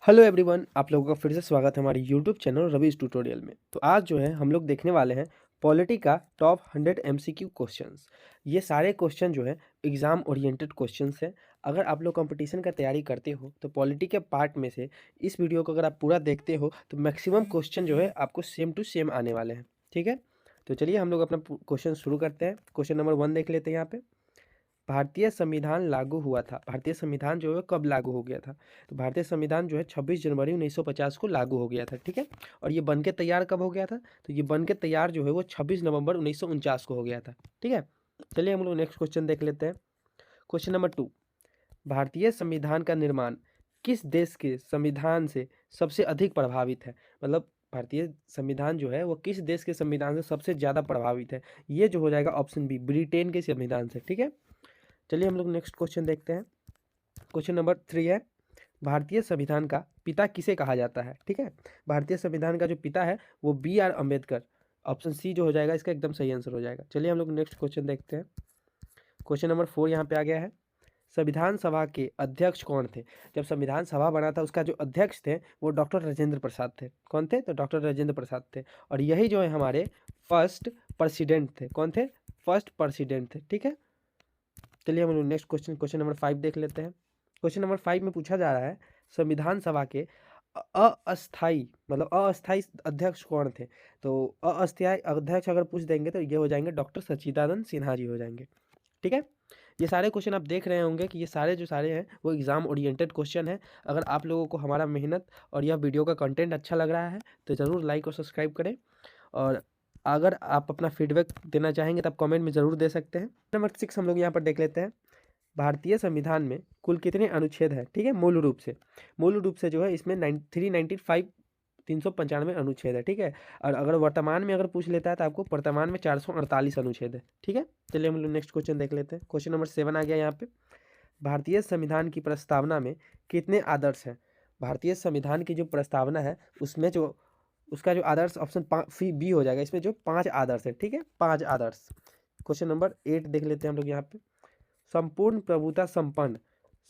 Hello everyone, आप लोगों का फिर से स्वागत है हमारे यूट्यूब चैनल रवीज ट्यूटोरियल में। तो आज जो है हम लोग देखने वाले हैं पॉलिटी का टॉप 100 एमसीक्यू क्वेश्चंस। ये सारे क्वेश्चन जो है एग्जाम ओरिएंटेड क्वेश्चंस हैं। अगर आप लोग कंपटीशन का तैयारी करते हो तो पॉलिटी के पार्ट में से इस वीडियो को अगर आप पूरा देखते हो तो मैक्सिमम क्वेश्चन जो है आपको सेम टू सेम आने वाले हैं। ठीक है, तो चलिए हम लोग अपना क्वेश्चन शुरू करते हैं। क्वेश्चन नंबर 1 देख लेते हैं। यहाँ पे भारतीय संविधान लागू हुआ था। भारतीय संविधान जो है कब लागू हो गया था? तो भारतीय संविधान जो है 26 जनवरी 1950 को लागू हो गया था। ठीक है, और ये बन के तैयार कब हो गया था? तो ये बन के तैयार जो है वो 26 नवंबर 1949 को हो गया था। ठीक है, चलिए हम लोग नेक्स्ट क्वेश्चन देख लेते हैं। क्वेश्चन नंबर 2, भारतीय संविधान का निर्माण किस देश के संविधान से सबसे अधिक प्रभावित है? मतलब भारतीय संविधान जो है वो किस देश के संविधान से सबसे ज़्यादा प्रभावित है? ये जो हो जाएगा ऑप्शन बी, ब्रिटेन के संविधान से। ठीक है, चलिए हम लोग नेक्स्ट क्वेश्चन देखते हैं। क्वेश्चन नंबर 3 है, भारतीय संविधान का पिता किसे कहा जाता है? ठीक है, भारतीय संविधान का जो पिता है वो B R Ambedkar. Option C जो हो जाएगा इसका एकदम सही आंसर हो जाएगा। चलिए हम लोग नेक्स्ट क्वेश्चन देखते हैं। क्वेश्चन नंबर 4 यहाँ पे आ गया है, संविधान सभा के अध्यक्ष कौन थे? जब संविधान सभा बना था उसका जो अध्यक्ष थे वो डॉक्टर राजेंद्र प्रसाद थे। कौन थे? तो डॉक्टर राजेंद्र प्रसाद थे। और यही जो है हमारे फर्स्ट प्रेसिडेंट थे। कौन थे? फर्स्ट प्रेसिडेंट थे। ठीक है, चलिए हम लोग नेक्स्ट क्वेश्चन नंबर 5 देख लेते हैं। क्वेश्चन नंबर 5 में पूछा जा रहा है, संविधान सभा के अस्थाई मतलब अस्थाई अध्यक्ष कौन थे? तो अस्थाई अध्यक्ष अगर पूछ देंगे तो ये हो जाएंगे डॉक्टर सच्चिदानंद सिन्हा जी हो जाएंगे। ठीक है, ये सारे क्वेश्चन आप देख रहे होंगे कि ये सारे जो सारे हैं वो एग्जाम ओरिएंटेड क्वेश्चन है। अगर आप लोगों को हमारा मेहनत और यह वीडियो का कंटेंट अच्छा लग रहा है तो ज़रूर लाइक और सब्सक्राइब करें। और अगर आप अपना फीडबैक देना चाहेंगे तो आप कमेंट में ज़रूर दे सकते हैं। नंबर 6 हम लोग यहाँ पर देख लेते हैं, भारतीय संविधान में कुल कितने अनुच्छेद हैं? ठीक है, मूल रूप से जो है इसमें 395 395 अनुच्छेद है। ठीक है, और अगर वर्तमान में अगर पूछ लेता है तो आपको वर्तमान में 448 अनुच्छेद है। ठीक है, चलिए हम लोग नेक्स्ट क्वेश्चन देख लेते हैं। क्वेश्चन नंबर 7 आ गया यहाँ पे, भारतीय संविधान की प्रस्तावना में कितने आदर्श हैं? भारतीय संविधान की जो प्रस्तावना है उसमें जो उसका जो आदर्श ऑप्शन बी हो जाएगा, इसमें जो 5 आदर्श है। ठीक है, 5 आदर्श। क्वेश्चन नंबर 8 देख लेते हैं हम लोग यहाँ पे, संपूर्ण प्रभुता संपन्न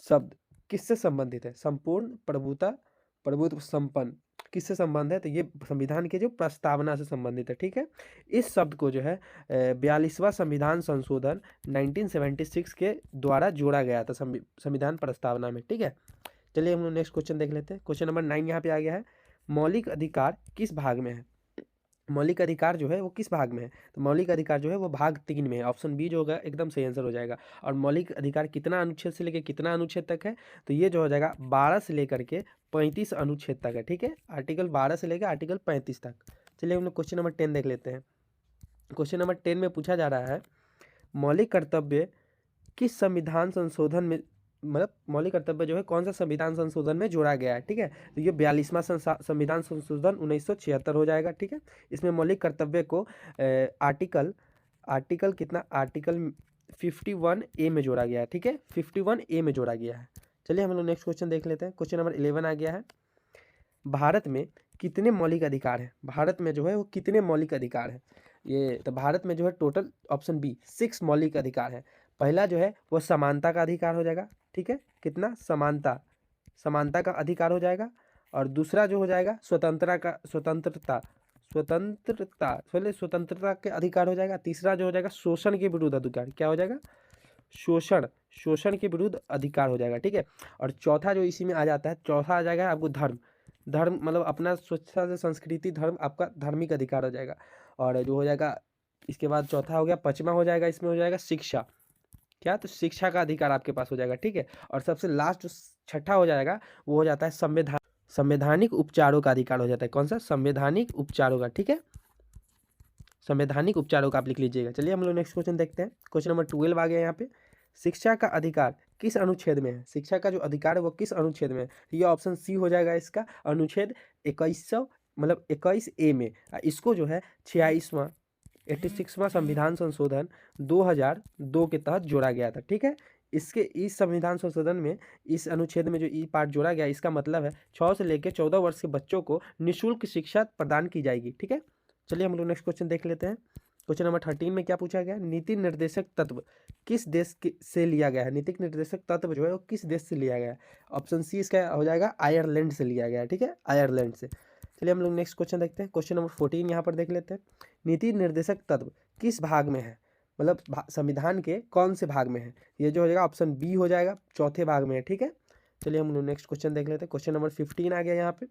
शब्द किससे संबंधित है? संपूर्ण प्रभुत्व संपन्न किससे संबंध है? तो ये संविधान के जो प्रस्तावना से संबंधित है। ठीक है, इस शब्द को जो है 42वां संविधान संशोधन 1976 के द्वारा जोड़ा गया था संविधान प्रस्तावना में। ठीक है, चलिए हम लोग नेक्स्ट क्वेश्चन देख लेते हैं। क्वेश्चन नंबर 9 यहाँ पे आ गया है, मौलिक अधिकार किस भाग में है? मौलिक अधिकार जो है वो किस भाग में है? तो मौलिक अधिकार जो है वो भाग 3 में है। ऑप्शन बी जो होगा एकदम सही आंसर हो जाएगा। और मौलिक अधिकार कितना अनुच्छेद से लेकर कितना अनुच्छेद तक है? तो ये जो हो जाएगा 12 से लेकर के 35 अनुच्छेद तक है। ठीक है, आर्टिकल 12 से लेकर आर्टिकल 35 तक। चलिए हम लोग क्वेश्चन नंबर 10 देख लेते हैं। क्वेश्चन नंबर 10 में पूछा जा रहा है, मौलिक कर्तव्य किस संविधान संशोधन में मतलब मौलिक कर्तव्य जो है कौन सा संविधान संशोधन में जोड़ा गया है? ठीक है, तो ये 42वां संविधान संशोधन 1976 हो जाएगा। ठीक है, इसमें मौलिक कर्तव्य को आर्टिकल आर्टिकल कितना आर्टिकल 51 ए में जोड़ा गया है। ठीक है, 51 ए में जोड़ा गया है। चलिए हम लोग नेक्स्ट क्वेश्चन देख लेते हैं। क्वेश्चन नंबर 11 आ गया है, भारत में कितने मौलिक अधिकार हैं? भारत में जो है वो कितने मौलिक अधिकार हैं? ये तो भारत में जो है टोटल ऑप्शन बी 6 मौलिक अधिकार है। पहला जो है वो समानता का अधिकार हो जाएगा। ठीक है, कितना? समानता का अधिकार हो जाएगा। और दूसरा जो हो जाएगा स्वतंत्रता के अधिकार हो जाएगा। तीसरा जो हो जाएगा शोषण के विरुद्ध अधिकार, क्या हो जाएगा? शोषण के विरुद्ध अधिकार हो जाएगा। ठीक है, और चौथा जो इसी में आ जाता है, चौथा आ जाएगा आपको धर्म मतलब अपना स्वच्छता से संस्कृति धर्म, आपका धार्मिक अधिकार हो जाएगा। और जो हो जाएगा इसके बाद चौथा हो गया, पांचवा हो जाएगा इसमें हो जाएगा शिक्षा। क्या? तो शिक्षा का अधिकार आपके पास हो जाएगा। ठीक है, और सबसे लास्ट जो छठा हो जाएगा वो हो जाता है संवैधानिक उपचारों का अधिकार हो जाता है। कौन सा? संवैधानिक उपचारों का। ठीक है, संवैधानिक उपचारों का आप लिख लीजिएगा। चलिए हम लोग नेक्स्ट क्वेश्चन देखते हैं। क्वेश्चन नंबर 12 आ गया यहाँ पे, शिक्षा का अधिकार किस अनुच्छेद में है? शिक्षा का जो अधिकार है वो किस अनुच्छेद में है? ये ऑप्शन सी हो जाएगा इसका, अनुच्छेद 2100 मतलब 21 ए में। इसको जो है 86वां संविधान संशोधन 2002 के तहत जोड़ा गया था। ठीक है, इसके इस संविधान संशोधन में इस अनुच्छेद में जो ई पार्ट जोड़ा गया, इसका मतलब है 6 से लेकर 14 वर्ष के बच्चों को निःशुल्क शिक्षा प्रदान की जाएगी। ठीक है, चलिए हम लोग नेक्स्ट क्वेश्चन देख लेते हैं। क्वेश्चन नंबर 13 में क्या पूछा गया, नीति निर्देशक तत्व किस देश से लिया गया है, नीति निर्देशक तत्व जो है वो किस देश से लिया गया है। ऑप्शन सी इसका हो जाएगा आयरलैंड से लिया गया है, ठीक है, आयरलैंड से। चलिए हम लोग नेक्स्ट क्वेश्चन देखते हैं। क्वेश्चन नंबर 14 यहाँ पर देख लेते हैं, नीति निर्देशक तत्व किस भाग में है, मतलब संविधान के कौन से भाग में है। ये जो हो जाएगा ऑप्शन बी हो जाएगा, चौथे भाग में है, ठीक है। चलिए हम लोग नेक्स्ट क्वेश्चन देख लेते हैं। क्वेश्चन नंबर 15 आ गया यहाँ पे,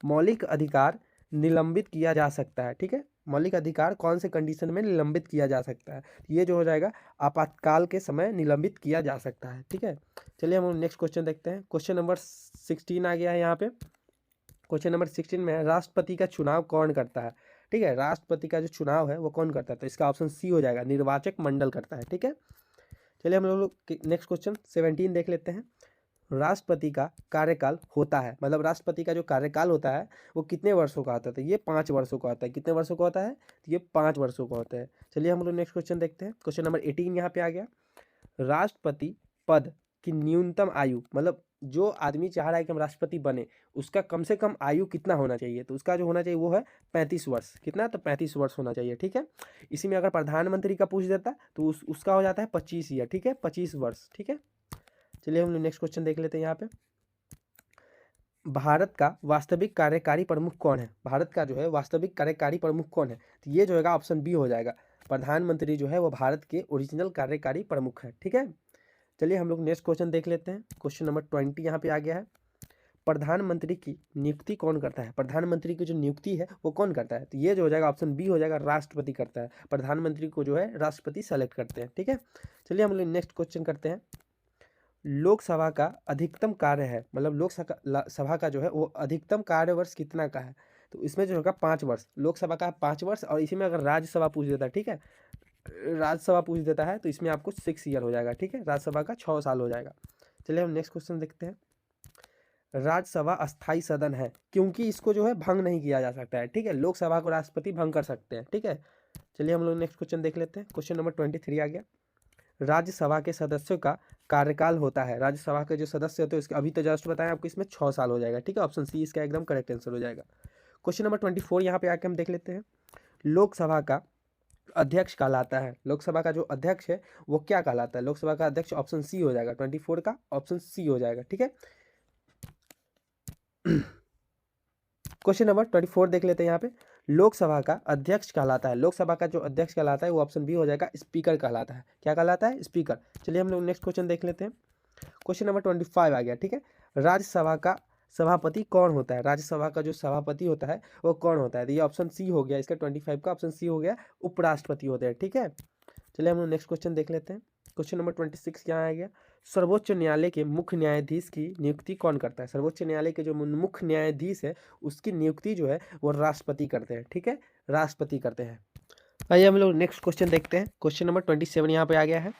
मौलिक अधिकार निलंबित किया जा सकता है, ठीक है, मौलिक अधिकार कौन से कंडीशन में निलंबित किया जा सकता है। ये जो हो जाएगा आपातकाल के समय निलंबित किया जा सकता है, ठीक है। चलिए हम नेक्स्ट क्वेश्चन देखते हैं। क्वेश्चन नंबर 16 आ गया है यहाँ पे। क्वेश्चन नंबर 16 में है, राष्ट्रपति का चुनाव कौन करता है, ठीक है, राष्ट्रपति का जो चुनाव है वो कौन करता है, तो इसका ऑप्शन सी हो जाएगा, निर्वाचक मंडल करता है, ठीक है। चलिए हम लोग नेक्स्ट क्वेश्चन 17 देख लेते हैं। राष्ट्रपति का कार्यकाल होता है, मतलब राष्ट्रपति का जो कार्यकाल होता है वो कितने वर्षों का होता है, तो ये 5 वर्षों का होता है। कितने वर्षों का होता है, तो ये 5 वर्षों का होता है। चलिए हम लोग नेक्स्ट क्वेश्चन देखते हैं। क्वेश्चन नंबर 18 यहाँ पे आ गया, राष्ट्रपति पद की न्यूनतम आयु, मतलब जो आदमी चाह रहा है कि हम राष्ट्रपति बने उसका कम से कम आयु कितना होना चाहिए, तो उसका जो होना चाहिए वो है 35 वर्ष। कितना, तो 35 वर्ष होना चाहिए, ठीक है। इसी में अगर प्रधानमंत्री का पूछ देता तो उसका हो जाता है 25 ईयर, ठीक है, 25 वर्ष, ठीक है। चलिए हम नेक्स्ट क्वेश्चन देख लेते हैं यहाँ पे, भारत का वास्तविक कार्यकारी प्रमुख कौन है, भारत का जो है वास्तविक कार्यकारी प्रमुख कौन है, तो ये जो है ऑप्शन बी हो जाएगा, प्रधानमंत्री जो है वो भारत के ओरिजिनल कार्यकारी प्रमुख है, ठीक है। चलिए हम लोग नेक्स्ट क्वेश्चन देख लेते हैं। क्वेश्चन नंबर 20 यहाँ पे आ गया है, प्रधानमंत्री की नियुक्ति कौन करता है, प्रधानमंत्री की जो नियुक्ति है वो कौन करता है, तो ये जो हो जाएगा ऑप्शन बी हो जाएगा, राष्ट्रपति करता है। प्रधानमंत्री को जो है राष्ट्रपति सेलेक्ट करते हैं, ठीक है। चलिए हम लोग नेक्स्ट क्वेश्चन करते हैं, लोकसभा का अधिकतम कार्य है, मतलब लोकसभा का जो है वो अधिकतम कार्य वर्ष कितना का है, तो इसमें जो होगा 5 वर्ष, लोकसभा का 5 वर्ष, और इसी में अगर राज्यसभा पूछ देता है, ठीक है, राज्यसभा पूछ देता है तो इसमें आपको 6 ईयर हो जाएगा, ठीक है, राज्यसभा का 6 साल हो जाएगा। चलिए हम नेक्स्ट क्वेश्चन देखते हैं, राज्यसभा अस्थाई सदन है क्योंकि इसको जो है भंग नहीं किया जा सकता है, ठीक है, लोकसभा को राष्ट्रपति भंग कर सकते हैं, ठीक है। चलिए हम लोग नेक्स्ट क्वेश्चन देख लेते हैं। क्वेश्चन नंबर 23 आ गया, राज्यसभा के सदस्यों का कार्यकाल होता है, राज्यसभा के जो सदस्य होते हैं उसके अभी तो जस्ट बताएं आपको, इसमें 6 साल हो जाएगा, ठीक है, ऑप्शन सी इसका एकदम करेक्ट आंसर हो जाएगा। क्वेश्चन नंबर 24 यहाँ पे आके हम देख लेते हैं, लोकसभा का अध्यक्ष कहलाता है, लोकसभा का जो अध्यक्ष है वो क्या कहलाता है, लोकसभा का अध्यक्ष ऑप्शन सी हो जाएगा, 24 का ऑप्शन सी हो जाएगा, ठीक है। क्वेश्चन नंबर 24 देख लेते हैं यहाँ पे, लोकसभा का अध्यक्ष कहलाता है, लोकसभा का जो अध्यक्ष कहलाता है वो ऑप्शन बी हो जाएगा, स्पीकर कहलाता है। क्या कहलाता है, स्पीकर। चलिए हम लोग नेक्स्ट क्वेश्चन देख लेते हैं। क्वेश्चन नंबर 25 आ गया, ठीक है, राज्यसभा का सभापति कौन होता है, राज्यसभा का जो सभापति होता है वो कौन होता है, तो ये ऑप्शन सी हो गया, इसका 25 का ऑप्शन सी हो गया, उपराष्ट्रपति होते हैं, ठीक है। चलिए हम लोग नेक्स्ट क्वेश्चन देख लेते हैं। क्वेश्चन नंबर 26 क्या आ गया, सर्वोच्च न्यायालय के मुख्य न्यायाधीश की नियुक्ति कौन करता है, सर्वोच्च न्यायालय के जो मुख्य न्यायाधीश है उसकी नियुक्ति जो है वो राष्ट्रपति करते हैं, ठीक है, राष्ट्रपति करते हैं। आइए हम लोग नेक्स्ट क्वेश्चन देखते हैं। क्वेश्चन नंबर 27 यहाँ पे आ गया है,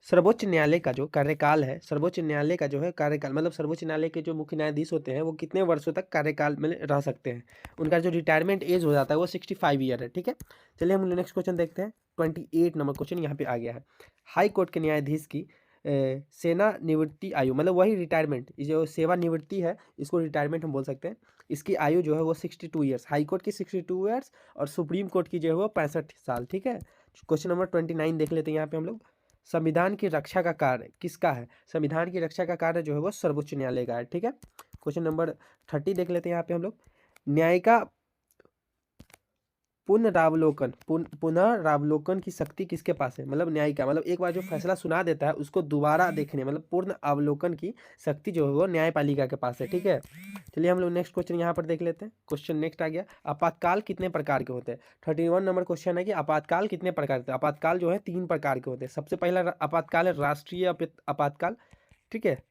सर्वोच्च न्यायालय का जो कार्यकाल है, सर्वोच्च न्यायालय का जो है कार्यकाल, मतलब सर्वोच्च न्यायालय के जो मुख्य न्यायाधीश होते हैं वो कितने वर्षों तक कार्यकाल में रह सकते हैं, उनका जो रिटायरमेंट एज हो जाता है वो 65 ईयर है, ठीक है। चलिए हम नेक्स्ट क्वेश्चन देखते हैं। 28 नंबर क्वेश्चन यहाँ पे आ गया है, हाई कोर्ट के न्यायाधीश की सेवानिवृत्ति आयु, मतलब वही रिटायरमेंट, जो सेवानिवृत्ति है इसको रिटायरमेंट हम बोल सकते हैं, इसकी आयु जो है वो 62 ईयर्स, हाई कोर्ट की 62 ईयर्स और सुप्रीम कोर्ट की जो है वो 65 साल, ठीक है। क्वेश्चन नंबर 29 देख लेते हैं यहाँ पे हम लोग, संविधान की रक्षा का कार्य किसका है, संविधान की रक्षा का कार्य जो है वो सर्वोच्च न्यायालय का है, ठीक है। क्वेश्चन नंबर 30 देख लेते हैं यहाँ पे हम लोग, न्यायिका पुनरावलोकन की शक्ति किसके पास है, मतलब न्यायिका, मतलब एक बार जो फैसला सुना देता है उसको दोबारा देखने, मतलब पूर्ण अवलोकन की शक्ति जो है वो न्यायपालिका के पास है, ठीक है। चलिए हम लोग नेक्स्ट क्वेश्चन यहाँ पर देख लेते हैं। क्वेश्चन नेक्स्ट आ गया, आपातकाल कितने प्रकार के होते हैं, 31 नंबर क्वेश्चन है कि आपातकाल कितने प्रकार के, आपातकाल जो है 3 प्रकार के होते हैं। सबसे पहला आपातकाल है राष्ट्रीय आपातकाल, ठीक है,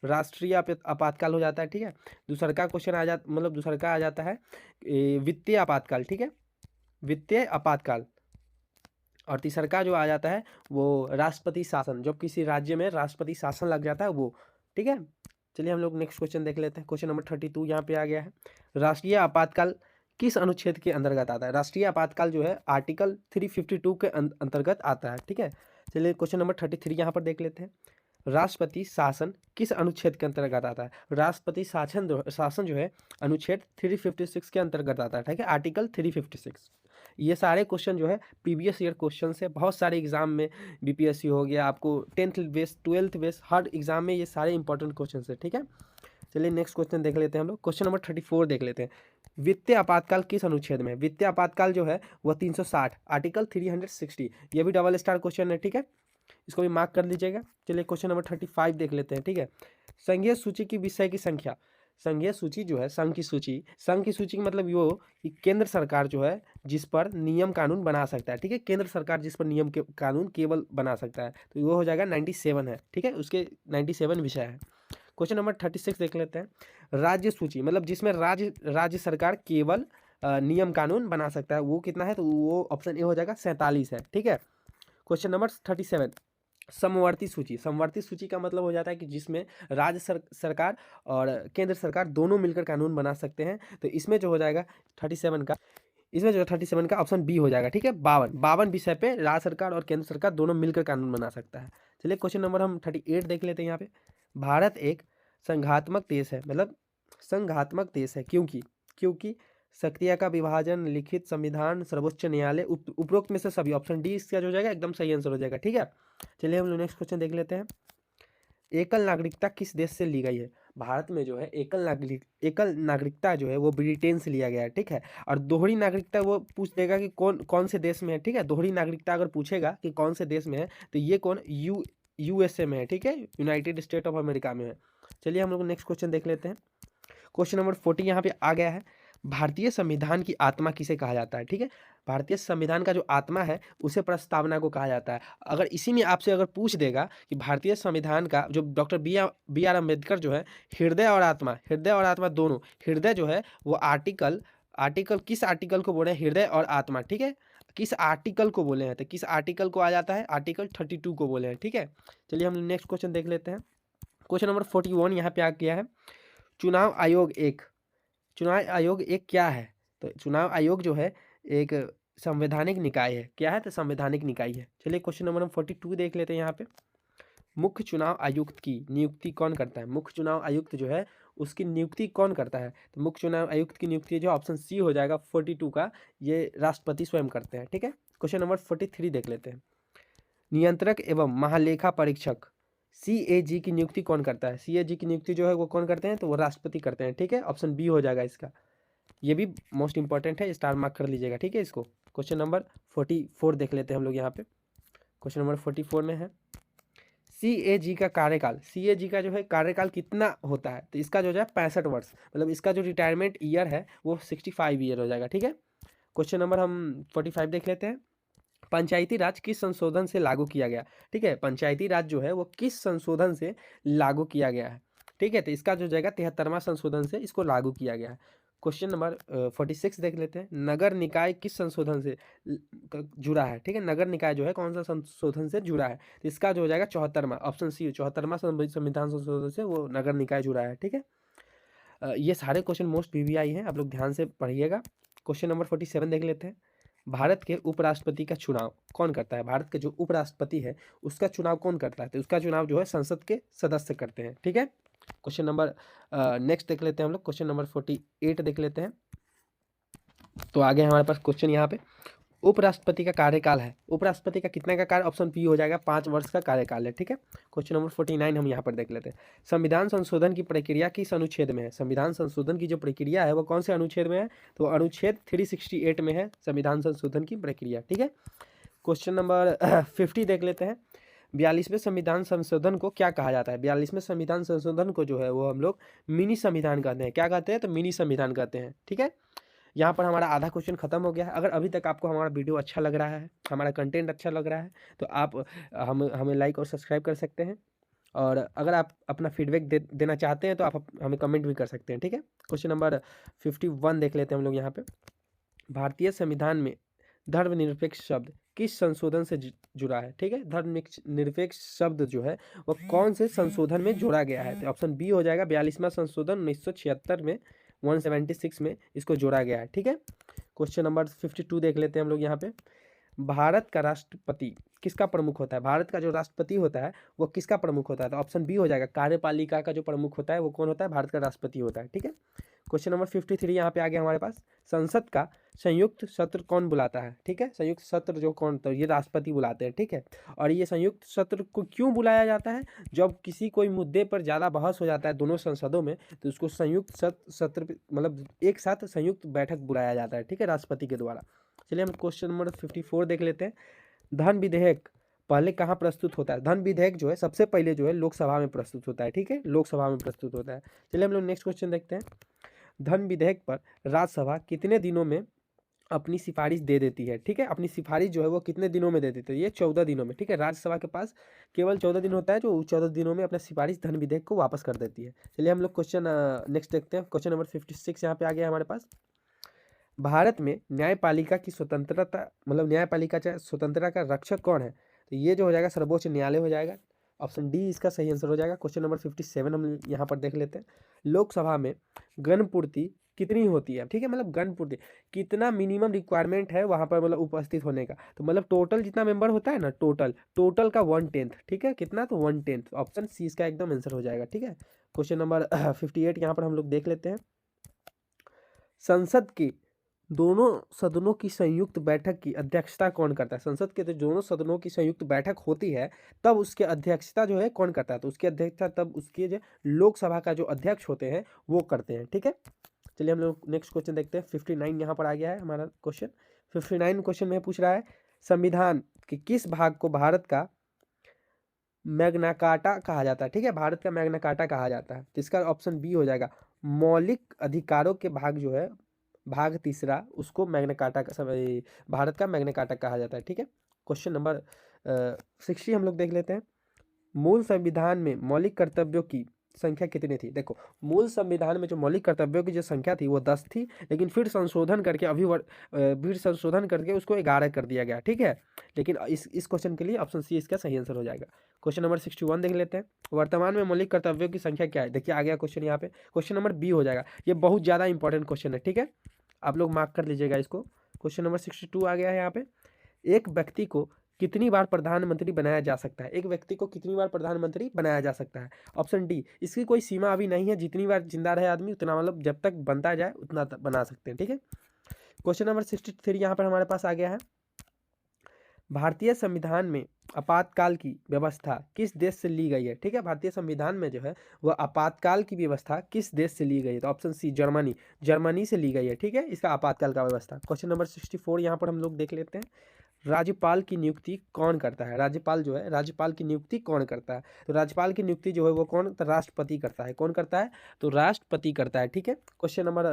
राष्ट्रीय आपातकाल हो जाता है, ठीक है। दूसरा का क्वेश्चन आ जाता, मतलब दूसरा का आ जाता है वित्तीय आपातकाल, ठीक है, वित्तीय आपातकाल। और तीसरा का जो आ जाता है वो राष्ट्रपति शासन, जब किसी राज्य में राष्ट्रपति शासन लग जाता है वो, ठीक है। चलिए हम लोग नेक्स्ट क्वेश्चन देख लेते हैं। क्वेश्चन नंबर 32 यहाँ पे आ गया है, राष्ट्रीय आपातकाल किस अनुच्छेद के अंतर्गत आता है, राष्ट्रीय आपातकाल जो है आर्टिकल 352 के अंतर्गत आता है, ठीक है। चलिए क्वेश्चन नंबर 33 यहाँ पर देख लेते हैं, राष्ट्रपति शासन किस अनुच्छेद के अंतर्गत आता है, राष्ट्रपति शासन जो है अनुच्छेद 356 के अंतर्गत आता है, ठीक है, आर्टिकल 356। ये सारे क्वेश्चन जो है प्रीवियस ईयर क्वेश्चन से बहुत सारे एग्जाम में, बीपीएससी हो गया, आपको 10th बेस 12th बेस, हर एग्जाम में ये सारे इंपॉर्टेंट क्वेश्चन है। ठीक है, चलिए नेक्स्ट क्वेश्चन देख लेते हैं हम लोग। क्वेश्चन नंबर 34 देख लेते हैं। वित्तीय आपातकाल किस अनुच्छेद में है? वित्तीय आपातकाल जो है वह 360 आर्टिकल 360, ये भी डबल स्टार क्वेश्चन है। ठीक है, इसको भी मार्क कर लीजिएगा। चलिए क्वेश्चन नंबर 35 देख लेते हैं। ठीक है, संघीय सूची की विषय की संख्या। संघीय सूची जो है, संघ की सूची, संघ की सूची का मतलब यो कि केंद्र सरकार जो है जिस पर नियम कानून बना सकता है। ठीक है, केंद्र सरकार जिस पर नियम के कानून केवल बना सकता है, तो वो हो जाएगा 97 है। ठीक है, उसके 97 विषय है। क्वेश्चन नंबर 36 देख लेते हैं। राज्य सूची मतलब जिसमें राज्य सरकार केवल नियम कानून बना सकता है, वो कितना है? तो वो ऑप्शन ए हो जाएगा 47 है। ठीक है, क्वेश्चन नंबर 37। समवर्ती सूची। समवर्ती सूची का मतलब हो जाता है कि जिसमें सरकार और केंद्र सरकार दोनों मिलकर कानून बना सकते हैं। तो इसमें जो हो जाएगा 37 का, इसमें जो 37 का ऑप्शन बी हो जाएगा। ठीक है, 52 विषय पे राज्य सरकार और केंद्र सरकार दोनों मिलकर कानून बना सकता है। चलिए क्वेश्चन नंबर हम 38 देख लेते हैं। यहाँ पे भारत एक संघात्मक देश है, मतलब संघात्मक देश है क्योंकि सक्रिय का विभाजन, लिखित संविधान, सर्वोच्च न्यायालय, उपरोक्त में से सभी। ऑप्शन डी इसका जो हो जाएगा एकदम सही आंसर हो जाएगा। ठीक है, चलिए हम लोग नेक्स्ट क्वेश्चन देख लेते हैं। एकल नागरिकता किस देश से ली गई है? भारत में जो है एकल नागरिकता जो है वो ब्रिटेन से लिया गया है। ठीक है, और दोहरी नागरिकता वो पूछ देगा कि कौन कौन से देश में है। ठीक है, दोहरी नागरिकता अगर पूछेगा कि कौन से देश में है, तो ये कौन यूएसए में है। ठीक है, यूनाइटेड स्टेट ऑफ अमेरिका में है। चलिए हम लोग नेक्स्ट क्वेश्चन देख लेते हैं। क्वेश्चन नंबर 40 यहाँ पे आ गया है। भारतीय संविधान की आत्मा किसे कहा जाता है? ठीक है, भारतीय संविधान का जो आत्मा है उसे प्रस्तावना को कहा जाता है। अगर इसी में आपसे अगर पूछ देगा कि भारतीय संविधान का जो डॉक्टर बी आर अम्बेडकर जो है हृदय और आत्मा दोनों, हृदय जो है वो आर्टिकल आर्टिकल किस आर्टिकल को बोले हैं? हृदय और आत्मा। ठीक है, किस आर्टिकल को बोले हैं? तो किस आर्टिकल को आ जाता है? आर्टिकल 32 को बोले हैं। ठीक है, चलिए हम नेक्स्ट क्वेश्चन देख लेते हैं। क्वेश्चन नंबर 41 यहाँ पे आ गया है। चुनाव आयोग एक क्या है? तो चुनाव आयोग जो है एक संवैधानिक निकाय है। क्या है? तो संवैधानिक निकाय है। चलिए क्वेश्चन नंबर 42 देख लेते हैं। यहाँ पे मुख्य चुनाव आयुक्त की नियुक्ति कौन करता है? मुख्य चुनाव आयुक्त जो है उसकी नियुक्ति कौन करता है? तो मुख्य चुनाव आयुक्त की नियुक्ति जो ऑप्शन सी हो जाएगा 42 का, ये राष्ट्रपति स्वयं करते हैं। ठीक है, क्वेश्चन नंबर 43 देख लेते हैं। नियंत्रक एवं महालेखा परीक्षक CAG की नियुक्ति कौन करता है? CAG की नियुक्ति जो है वो कौन करते हैं? तो वो राष्ट्रपति करते हैं। ठीक है, ऑप्शन बी हो जाएगा इसका। ये भी मोस्ट इंपॉर्टेंट है, स्टार मार्क कर लीजिएगा। ठीक है, इसको क्वेश्चन नंबर 44 देख लेते हैं हम लोग। यहाँ पे क्वेश्चन नंबर 44 में है CAG का कार्यकाल। CAG का जो है कार्यकाल कितना होता है? तो इसका जो है 65 वर्ष, मतलब इसका जो रिटायरमेंट ईयर है वो 65 ईयर हो जाएगा। ठीक है, क्वेश्चन नंबर हम 45 देख लेते हैं। पंचायती राज किस संशोधन से लागू किया गया? ठीक है, पंचायती राज जो है वो किस संशोधन से लागू किया गया है? ठीक है, तो इसका जो जाएगा 73वां संशोधन से इसको लागू किया गया है। क्वेश्चन नंबर 46 देख लेते हैं। नगर निकाय किस संशोधन से जुड़ा है? ठीक है, नगर निकाय जो है कौन सा संशोधन से जुड़ा है? तो इसका जो हो जाएगा 74वां, ऑप्शन सी 74वां संविधान संशोधन से वो नगर निकाय जुड़ा है। ठीक है, ये सारे क्वेश्चन मोस्ट VVI हैं, आप लोग ध्यान से पढ़िएगा। क्वेश्चन नंबर 47 देख लेते हैं। भारत के उपराष्ट्रपति का चुनाव कौन करता है? भारत के जो उपराष्ट्रपति है उसका चुनाव कौन करता है? तो उसका चुनाव जो है संसद के सदस्य करते हैं। ठीक है, क्वेश्चन नंबर नेक्स्ट देख लेते हैं हम लोग। क्वेश्चन नंबर 48 देख लेते हैं। तो आगे हमारे पास क्वेश्चन यहाँ पे उपराष्ट्रपति का कार्यकाल है। उपराष्ट्रपति का कितना का कार्य? ऑप्शन बी हो जाएगा 5 वर्ष का कार्यकाल है। ठीक है, क्वेश्चन नंबर 49 हम यहाँ पर देख लेते हैं। संविधान संशोधन की प्रक्रिया किस अनुच्छेद में है? संविधान संशोधन की जो प्रक्रिया है वो कौन से अनुच्छेद में है? तो अनुच्छेद 368 में है संविधान संशोधन की प्रक्रिया। ठीक है, क्वेश्चन नंबर 50 देख लेते हैं। 42वें संविधान संशोधन को क्या कहा जाता है? 42वें संविधान संशोधन को जो है वो हम लोग मिनी संविधान कहते हैं। क्या कहते हैं? तो मिनी संविधान कहते हैं। ठीक है, यहाँ पर हमारा आधा क्वेश्चन खत्म हो गया है। अगर अभी तक आपको हमारा वीडियो अच्छा लग रहा है, हमारा कंटेंट अच्छा लग रहा है, तो आप हमें लाइक और सब्सक्राइब कर सकते हैं। और अगर आप अपना फीडबैक देना चाहते हैं तो आप हमें कमेंट भी कर सकते हैं। ठीक है, क्वेश्चन नंबर 51 देख लेते हैं हम लोग यहाँ पे। भारतीय संविधान में धर्मनिरपेक्ष शब्द किस संशोधन से जुड़ा है? ठीक है, धर्मनिरपेक्ष शब्द जो है वो कौन से संशोधन में जोड़ा गया है? तो ऑप्शन बी हो जाएगा 42वां संशोधन 1976 में 176 में इसको जोड़ा गया है। ठीक है, क्वेश्चन नंबर 52 देख लेते हैं हम लोग यहाँ पे। भारत का राष्ट्रपति किसका प्रमुख होता है? भारत का जो राष्ट्रपति होता है वो किसका प्रमुख होता है? तो ऑप्शन बी हो जाएगा कार्यपालिका का जो प्रमुख होता है वो कौन होता है? भारत का राष्ट्रपति होता है। ठीक है, क्वेश्चन नंबर 53 यहाँ पे आ गया हमारे पास। संसद का संयुक्त सत्र कौन बुलाता है? ठीक है, संयुक्त सत्र जो कौन, तो ये राष्ट्रपति बुलाते हैं। ठीक है, और ये संयुक्त सत्र को क्यों बुलाया जाता है? जब किसी कोई मुद्दे पर ज़्यादा बहस हो जाता है दोनों संसदों में, तो उसको संयुक्त सत्र मतलब एक साथ संयुक्त बैठक बुलाया जाता है। ठीक है, राष्ट्रपति के द्वारा। चलिए हम क्वेश्चन नंबर 54 देख लेते हैं। धन विधेयक पहले कहाँ प्रस्तुत होता है? धन विधेयक जो है सबसे पहले जो है लोकसभा में प्रस्तुत होता है। ठीक है, लोकसभा में प्रस्तुत होता है। चलिए हम लोग नेक्स्ट क्वेश्चन देखते हैं। धन विधेयक पर राज्यसभा कितने दिनों में अपनी सिफारिश दे देती है? ठीक है, अपनी सिफारिश जो है वो कितने दिनों में दे देती है? ये 14 दिनों में। ठीक है, राज्यसभा के पास केवल 14 दिन होता है, जो 14 दिनों में अपना सिफारिश धन विधेयक को वापस कर देती है। चलिए हम लोग क्वेश्चन नेक्स्ट देखते हैं। क्वेश्चन नंबर 56 यहाँ पे आ गया हमारे पास। भारत में न्यायपालिका की स्वतंत्रता मतलब न्यायपालिका स्वतंत्रता का रक्षक कौन है? तो ये जो हो जाएगा सर्वोच्च न्यायालय हो जाएगा। ऑप्शन डी इसका सही आंसर हो जाएगा। क्वेश्चन नंबर 57 हम यहाँ पर देख लेते हैं। लोकसभा में गणपूर्ति कितनी होती है? ठीक है, मतलब गणपूर्ति कितना मिनिमम रिक्वायरमेंट है वहाँ पर मतलब उपस्थित होने का? तो मतलब टोटल जितना मेंबर होता है ना, टोटल का 1/10। ठीक है, कितना? तो 1/10। ऑप्शन सी इसका एकदम आंसर हो जाएगा। ठीक है, क्वेश्चन नंबर 58 यहाँ पर हम लोग देख लेते हैं। संसद की दोनों सदनों की संयुक्त बैठक की अध्यक्षता कौन करता है? संसद के दोनों सदनों की संयुक्त बैठक होती है, तब उसकी अध्यक्षता जो है कौन करता है? तो उसकी अध्यक्षता तब उसके जो लोकसभा का जो अध्यक्ष होते हैं वो करते हैं। ठीक है, चलिए हम लोग नेक्स्ट क्वेश्चन देखते हैं। 59 यहाँ पर आ गया है हमारा क्वेश्चन। 59 क्वेश्चन में पूछ रहा है, संविधान के किस भाग को भारत का मैग्ना कार्टा कहा जाता है? ठीक है, भारत का मैग्ना कार्टा कहा जाता है। तो इसका ऑप्शन बी हो जाएगा। मौलिक अधिकारों के भाग जो है, भाग तीसरा, उसको मैग्ना कार्टा का भारत का मैग्ना कार्टा कहा जाता है। ठीक है, क्वेश्चन नंबर 60 हम लोग देख लेते हैं। मूल संविधान में मौलिक कर्तव्यों की संख्या कितनी थी? देखो, मूल संविधान में जो मौलिक कर्तव्यों की जो संख्या थी वो 10 थी, लेकिन फिर संशोधन करके फिर संशोधन करके उसको 11 कर दिया गया। ठीक है, लेकिन इस क्वेश्चन के लिए ऑप्शन सी इसका सही आंसर हो जाएगा। क्वेश्चन नंबर 61 देख लेते हैं। वर्तमान में मौलिक कर्तव्यों की संख्या क्या है? देखिए आ गया क्वेश्चन यहाँ पे। क्वेश्चन नंबर बी हो जाएगा। ये बहुत ज़्यादा इंपॉर्टेंट क्वेश्चन है। ठीक है, आप लोग मार्क कर लीजिएगा इसको। क्वेश्चन नंबर 62 आ गया है यहाँ पे। एक व्यक्ति को कितनी बार प्रधानमंत्री बनाया जा सकता है? एक व्यक्ति को कितनी बार प्रधानमंत्री बनाया जा सकता है? ऑप्शन डी, इसकी कोई सीमा अभी नहीं है, जितनी बार जिंदा रहे आदमी उतना, मतलब जब तक बनता जाए उतना बना सकते हैं। ठीक है, क्वेश्चन नंबर 63 यहाँ पर हमारे पास आ गया है। भारतीय संविधान में आपातकाल की व्यवस्था किस देश से ली गई है? ठीक है, भारतीय संविधान में जो है वह आपातकाल की व्यवस्था किस देश से ली गई है? तो ऑप्शन सी जर्मनी से ली गई है। ठीक है, इसका आपातकाल का व्यवस्था। क्वेश्चन नंबर 64 यहाँ पर हम लोग देख लेते हैं। राज्यपाल की नियुक्ति कौन करता है? राज्यपाल की नियुक्ति कौन करता है? तो राज्यपाल की नियुक्ति जो है वो कौन? तो राष्ट्रपति करता है। कौन करता है? तो राष्ट्रपति करता है। ठीक है, क्वेश्चन नंबर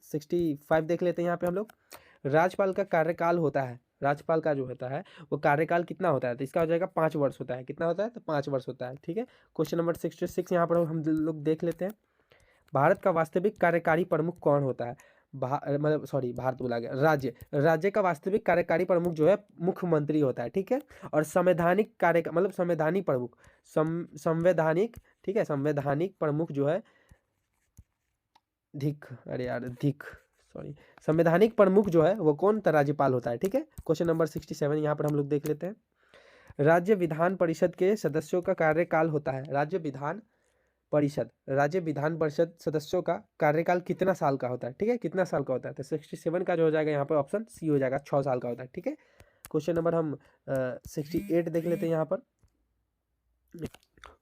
65 देख लेते हैं यहाँ पे हम लोग। राज्यपाल का कार्यकाल होता है, राज्यपाल का जो होता है वो कार्यकाल कितना होता है? तो इसका हो जाएगा 5 वर्ष होता है। कितना होता है? तो 5 वर्ष होता है। ठीक है, क्वेश्चन नंबर 66 यहाँ पर हम लोग देख लेते हैं। भारत का वास्तविक कार्यकारी प्रमुख कौन होता है? भारत बोला गया, राज्य का वास्तविक कार्यकारी प्रमुख जो है मुख्यमंत्री होता है। ठीक है, और संवैधानिक संवैधानिक प्रमुख संवैधानिक, ठीक है, संवैधानिक प्रमुख जो है संवैधानिक प्रमुख जो है वो कौन? तो राज्यपाल होता है। ठीक है, क्वेश्चन नंबर 67 यहाँ पर हम लोग देख लेते हैं। राज्य विधान परिषद के सदस्यों का कार्यकाल होता है, राज्य विधान परिषद सदस्यों का कार्यकाल कितना साल का होता है? ठीक है, कितना साल का होता है? तो 67 का जो हो जाएगा यहाँ पर ऑप्शन सी हो जाएगा, 6 साल का होता है। ठीक है, क्वेश्चन नंबर हम 68 देख लेते हैं यहाँ पर।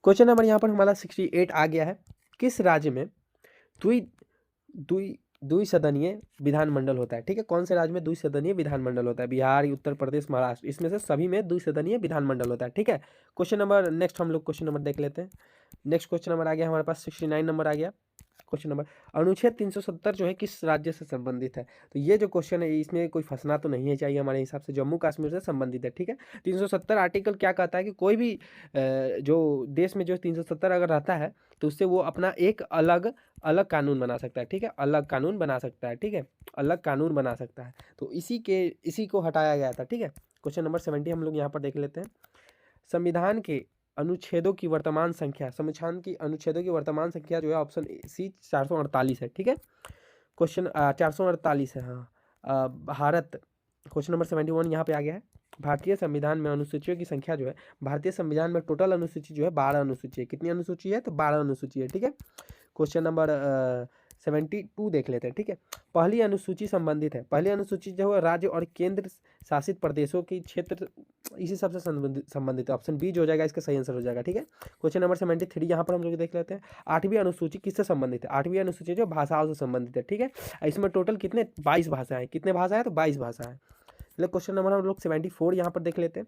क्वेश्चन नंबर यहाँ पर हमारा 68 आ गया है। किस राज्य में द्विसदनीय विधानमंडल होता है? ठीक है, कौन से राज्य में द्विसदनीय विधानमंडल होता है? बिहार, उत्तर प्रदेश, महाराष्ट्र, इसमें से सभी में द्विसदनीय विधानमंडल होता है। ठीक है, क्वेश्चन नंबर नेक्स्ट हम लोग क्वेश्चन नंबर देख लेते हैं। नेक्स्ट क्वेश्चन नंबर आ गया हमारे पास 69 नंबर आ गया। क्वेश्चन नंबर, अनुच्छेद 370 जो है किस राज्य से संबंधित है? तो ये जो क्वेश्चन है इसमें कोई फंसना तो नहीं है चाहिए हमारे हिसाब से, जम्मू कश्मीर से संबंधित है। ठीक है, 370 आर्टिकल क्या कहता है कि कोई भी जो देश में जो 370 अगर रहता है तो उससे वो अपना एक अलग कानून बना सकता है। ठीक है, अलग कानून बना सकता है। ठीक है, अलग कानून बना सकता है, तो इसी को हटाया गया था। ठीक है, क्वेश्चन नंबर 70 हम लोग यहाँ पर देख लेते हैं। संविधान के अनुच्छेदों की वर्तमान संख्या जो है ऑप्शन सी 448 है। ठीक है, क्वेश्चन 448 है। हाँ, भारत, क्वेश्चन नंबर 71 यहाँ पे आ गया है। भारतीय संविधान में अनुसूचियों की संख्या जो है, भारतीय संविधान में टोटल अनुसूची जो है 12 अनुसूची है। कितनी अनुसूची है? तो 12 अनुसूची है। ठीक है, क्वेश्चन नंबर 72 देख लेते हैं, ठीक है। पहली अनुसूची संबंधित है, पहली अनुसूची जो है राज्य और केंद्र शासित प्रदेशों की क्षेत्र इसी सबसे संबंधित है। ऑप्शन बी जो हो जाएगा इसका सही आंसर हो जाएगा, ठीक है। क्वेश्चन नंबर 73 यहाँ पर हम लोग देख लेते हैं। 8वीं अनुसूची किससे संबंधित है? 8वीं अनुसूची जो भाषाओं से संबंधित है, ठीक है। इसमें टोटल कितने 22 भाषा है, कितने भाषा है? तो 22 भाषा है। चलिए क्वेश्चन नंबर हम लोग 74 यहाँ पर देख लेते हैं।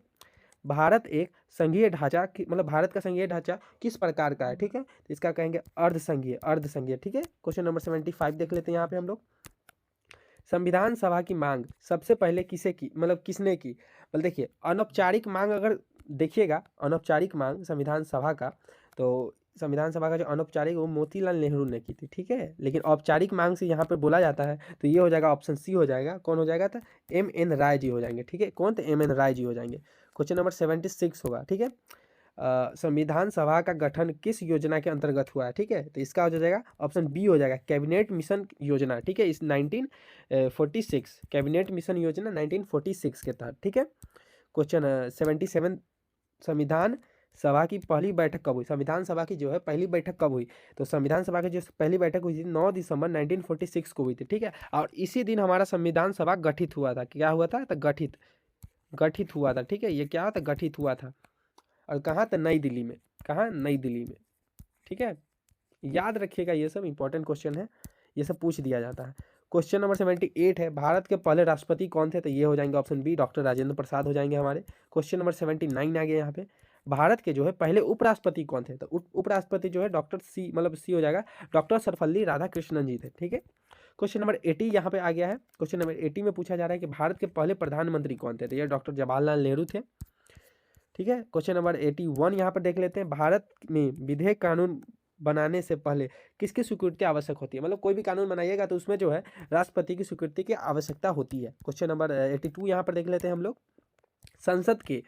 भारत एक संघीय ढांचा मतलब भारत का संघीय ढांचा किस प्रकार का है, ठीक है। तो इसका कहेंगे अर्ध संघीय, ठीक है। क्वेश्चन नंबर 75 देख लेते हैं यहाँ पे हम लोग। संविधान सभा की मांग सबसे पहले किसे की, मतलब किसने की? मतलब देखिए अनौपचारिक मांग अगर देखिएगा, अनौपचारिक मांग संविधान सभा का, तो संविधान सभा का जो अनौपचारिक वो मोतीलाल नेहरू ने की थी, ठीक है। लेकिन औपचारिक मांग से यहाँ पर बोला जाता है तो ये हो जाएगा ऑप्शन सी हो जाएगा। कौन हो जाएगा? तो M.N. राय जी हो जाएंगे, ठीक है। कौन? तो M.N. राय जी हो जाएंगे। क्वेश्चन नंबर 76 होगा, ठीक है। संविधान सभा का गठन किस योजना के अंतर्गत हुआ है, ठीक है। तो इसका हो जाएगा ऑप्शन बी हो जाएगा, कैबिनेट मिशन योजना, ठीक है। इस 1946 कैबिनेट मिशन योजना 1946 के तहत, ठीक है। क्वेश्चन 77 संविधान सभा की पहली बैठक कब हुई? संविधान सभा की जो है पहली बैठक कब हुई? तो संविधान सभा की जो पहली बैठक हुई थी 9 दिसंबर 1946 को हुई थी, ठीक है। और इसी दिन हमारा संविधान सभा गठित हुआ था। क्या हुआ था? तो गठित हुआ था, ठीक है। ये क्या हुआ था? गठित हुआ था। और कहाँ? तो नई दिल्ली में। कहाँ? नई दिल्ली में, ठीक है। याद रखिएगा, ये सब इंपॉर्टेंट क्वेश्चन है, ये सब पूछ दिया जाता है। क्वेश्चन नंबर 78 है, भारत के पहले राष्ट्रपति कौन थे? तो ये हो जाएंगे option B, doctor Rajendra Prasad हो जाएंगे हमारे। क्वेश्चन नंबर 79 आ गया यहाँ पे, भारत के जो है पहले उपराष्ट्रपति कौन थे? तो उपराष्ट्रपति जो है डॉक्टर सी, मतलब सी हो जाएगा, डॉक्टर सर्वपल्ली राधाकृष्णन जी थे, ठीक है। क्वेश्चन नंबर 80 यहाँ पे आ गया है। क्वेश्चन नंबर 80 में पूछा जा रहा है कि भारत के पहले प्रधानमंत्री कौन थे? तो ये डॉक्टर जवाहरलाल नेहरू थे, ठीक है। क्वेश्चन नंबर 81 यहाँ पर देख लेते हैं, भारत में विधेयक कानून बनाने से पहले किसकी स्वीकृति आवश्यक होती है? मतलब कोई भी कानून बनाइएगा तो उसमें जो है राष्ट्रपति की स्वीकृति की आवश्यकता होती है। क्वेश्चन नंबर 82 यहाँ पर देख लेते हैं हम लोग, संसद के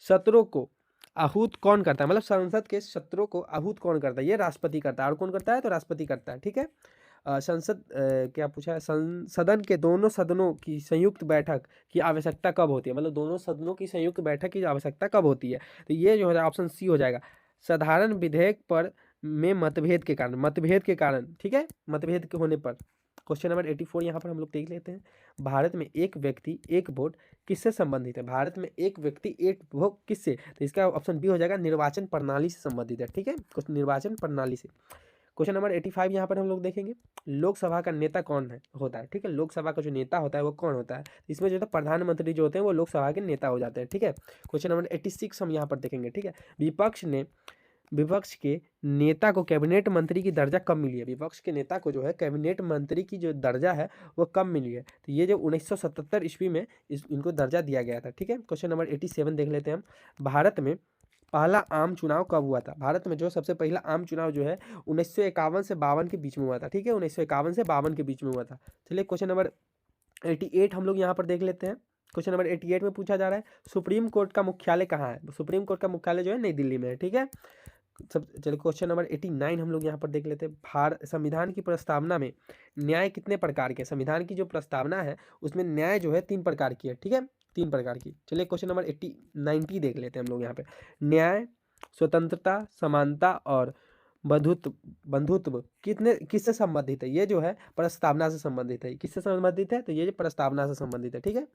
सत्रों को आहूत कौन करता है? मतलब संसद के सत्रों को आहूत कौन करता है? ये राष्ट्रपति करता है। और कौन करता है? तो राष्ट्रपति करता है, ठीक है। क्या पूछा है? सदन के दोनों सदनों की संयुक्त बैठक की आवश्यकता कब होती है? मतलब दोनों सदनों की संयुक्त बैठक की आवश्यकता कब होती है? तो ये जो है ऑप्शन सी हो जाएगा, साधारण विधेयक पर में मतभेद के कारण, ठीक है, मतभेद के होने पर। क्वेश्चन नंबर 84 यहाँ पर हम लोग देख लेते हैं, भारत में एक व्यक्ति एक वोट किससे संबंधित है? भारत में एक व्यक्ति एक वोट किससे? तो इसका ऑप्शन बी हो जाएगा, निर्वाचन प्रणाली से संबंधित है, ठीक है। कुछ निर्वाचन प्रणाली से। क्वेश्चन नंबर 85 यहाँ पर हम लोग देखेंगे, लोकसभा का नेता कौन है होता है, ठीक है। लोकसभा का जो नेता होता है वो कौन होता है? इसमें जो है प्रधानमंत्री जो होते हैं वो लोकसभा के नेता हो जाते हैं, ठीक है। क्वेश्चन नंबर 86 हम यहाँ पर देखेंगे, ठीक है। विपक्ष के नेता को कैबिनेट मंत्री की दर्जा कब मिली है? विपक्ष के नेता को जो है कैबिनेट मंत्री की जो दर्जा है वो कब मिली है? तो ये जो 1977 ईस्वी में इनको दर्जा दिया गया था, ठीक है। क्वेश्चन नंबर 87 देख लेते हैं हम, भारत में पहला आम चुनाव कब हुआ था? भारत में जो सबसे पहला आम चुनाव जो है 1951 से 52 के बीच में हुआ था, ठीक है। 1951 से 52 के बीच में हुआ था। चलिए क्वेश्चन नंबर 88 हम लोग यहाँ पर देख लेते हैं। क्वेश्चन नंबर 88 में पूछा जा रहा है, सुप्रीम कोर्ट का मुख्यालय कहाँ है? सुप्रीम कोर्ट का मुख्यालय जो है नई दिल्ली में है, ठीक है। सब चलिए क्वेश्चन नंबर 89 हम लोग यहाँ पर देख लेते हैं, संविधान की प्रस्तावना में न्याय कितने प्रकार के? संविधान की जो प्रस्तावना है उसमें न्याय जो है 3 प्रकार की है, ठीक है, 3 प्रकार की। चलिए क्वेश्चन नंबर 90 देख लेते हैं हम लोग यहाँ पे, न्याय, स्वतंत्रता, समानता और बंधुत्व किससे संबंधित है? ये जो है प्रस्तावना से संबंधित है। किससे संबंधित है? तो ये जो प्रस्तावना से संबंधित है, ठीक है।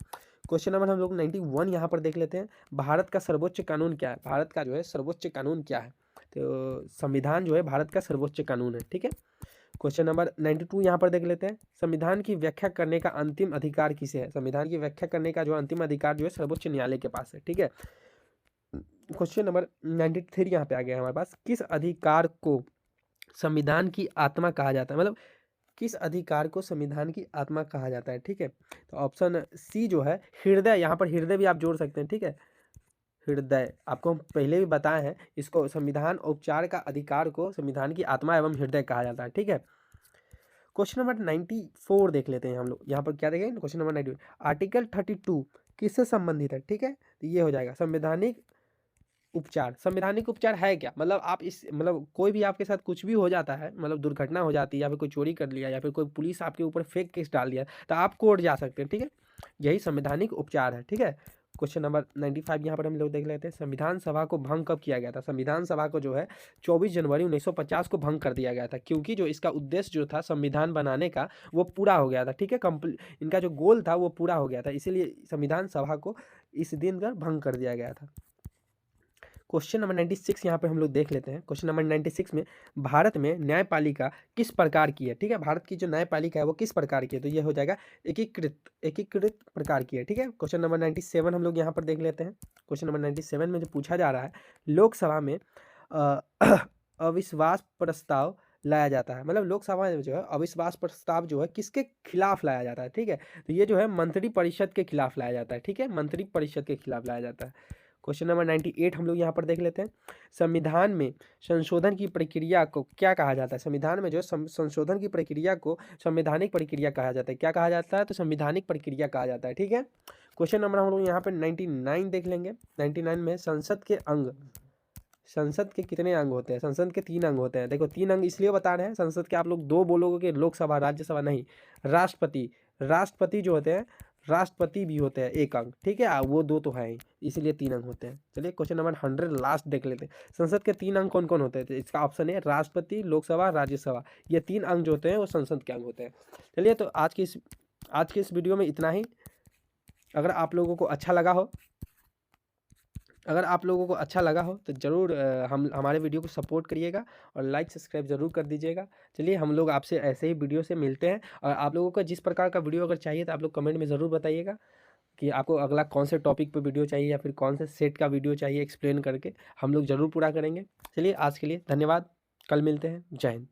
क्वेश्चन नंबर हम लोग 91 यहाँ पर देख लेते हैं, भारत का सर्वोच्च कानून क्या है? भारत का जो है सर्वोच्च कानून क्या है? तो संविधान जो है भारत का सर्वोच्च कानून है, ठीक है। क्वेश्चन नंबर 92 यहाँ पर देख लेते हैं, संविधान की व्याख्या करने का अंतिम अधिकार किसे है? संविधान की व्याख्या करने का जो अंतिम अधिकार जो है सर्वोच्च न्यायालय के पास है, ठीक है। क्वेश्चन नंबर 93 यहाँ पे आ गया हमारे पास, किस अधिकार को संविधान की आत्मा कहा जाता है? मतलब किस अधिकार को संविधान की आत्मा कहा जाता है, ठीक है। तो ऑप्शन सी जो है हृदय, यहाँ पर हृदय भी आप जोड़ सकते हैं, ठीक है। हृदय आपको हम पहले भी बताए हैं, इसको संविधान उपचार का अधिकार को संविधान की आत्मा एवं हृदय कहा जाता है, ठीक है। क्वेश्चन नंबर 94 देख लेते हैं हम लोग, यहाँ पर क्या देखेंगे? क्वेश्चन नंबर 94, आर्टिकल 32 किससे संबंधित है? ठीक है, तो ये हो जाएगा संवैधानिक उपचार। संवैधानिक उपचार है क्या? मतलब आप इस मतलब कोई भी आपके साथ कुछ भी हो जाता है, मतलब दुर्घटना हो जाती है या फिर कोई चोरी कर लिया या फिर कोई पुलिस आपके ऊपर फेक केस डाल दिया तो आप कोर्ट जा सकते हैं, ठीक है। यही संवैधानिक उपचार है, ठीक है। क्वेश्चन नंबर 95 यहाँ पर हम लोग देख लेते हैं, संविधान सभा को भंग कब किया गया था। संविधान सभा को जो है 24 जनवरी 1950 को भंग कर दिया गया था, क्योंकि जो इसका उद्देश्य जो था संविधान बनाने का वो पूरा हो गया था। ठीक है, इनका जो गोल था वो पूरा हो गया था, इसीलिए संविधान सभा को इस दिन का भंग कर दिया गया था। क्वेश्चन नंबर 96 यहाँ पे हम लोग देख लेते हैं। क्वेश्चन नंबर 96 में भारत में न्यायपालिका किस प्रकार की है। ठीक है, भारत की जो न्यायपालिका है वो किस प्रकार की है, तो ये हो जाएगा एकीकृत प्रकार की है। ठीक है, क्वेश्चन नंबर 97 हम लोग यहाँ पर देख लेते हैं। क्वेश्चन नंबर 97 में जो पूछा जा रहा है, लोकसभा में अविश्वास प्रस्ताव लाया जाता है, मतलब लोकसभा में जो है अविश्वास प्रस्ताव जो है किसके खिलाफ लाया जाता है। ठीक है, तो ये जो है मंत्रिपरिषद के खिलाफ लाया जाता है। ठीक है, मंत्रिपरिषद के खिलाफ लाया जाता है। क्वेश्चन नंबर 98 हम लोग यहाँ पर देख लेते हैं, संविधान में संशोधन की प्रक्रिया को क्या कहा जाता है। संविधान में जो है संशोधन की प्रक्रिया को संवैधानिक प्रक्रिया कहा जाता है। क्या कहा जाता है, तो संवैधानिक प्रक्रिया कहा जाता है। ठीक है, क्वेश्चन नंबर हम लोग यहाँ पर 99 देख लेंगे। 99 में संसद के कितने अंग होते हैं। संसद के 3 अंग होते हैं। देखो 3 अंग इसलिए बता रहे हैं संसद के, आप लोग 2 बोलोगे कि लोकसभा राज्यसभा, नहीं, राष्ट्रपति जो होते हैं, राष्ट्रपति भी होते हैं 1 अंग। ठीक है, वो 2 तो है ही, इसलिए 3 अंग होते हैं। चलिए क्वेश्चन नंबर 100 लास्ट देख लेते हैं, संसद के 3 अंग कौन कौन होते हैं। तो इसका ऑप्शन है राष्ट्रपति, लोकसभा, राज्यसभा, ये 3 अंग जो होते हैं वो संसद के अंग होते हैं। चलिए, तो आज के इस वीडियो में इतना ही। अगर आप लोगों को अच्छा लगा हो तो ज़रूर हमारे वीडियो को सपोर्ट करिएगा और लाइक सब्सक्राइब ज़रूर कर दीजिएगा। चलिए, हम लोग आपसे ऐसे ही वीडियो से मिलते हैं, और आप लोगों को जिस प्रकार का वीडियो अगर चाहिए तो आप लोग कमेंट में ज़रूर बताइएगा कि आपको अगला कौन से टॉपिक पे वीडियो चाहिए या फिर कौन से सेट का वीडियो चाहिए, एक्सप्लेन करके हम लोग ज़रूर पूरा करेंगे। चलिए, आज के लिए धन्यवाद, कल मिलते हैं, जय हिंद।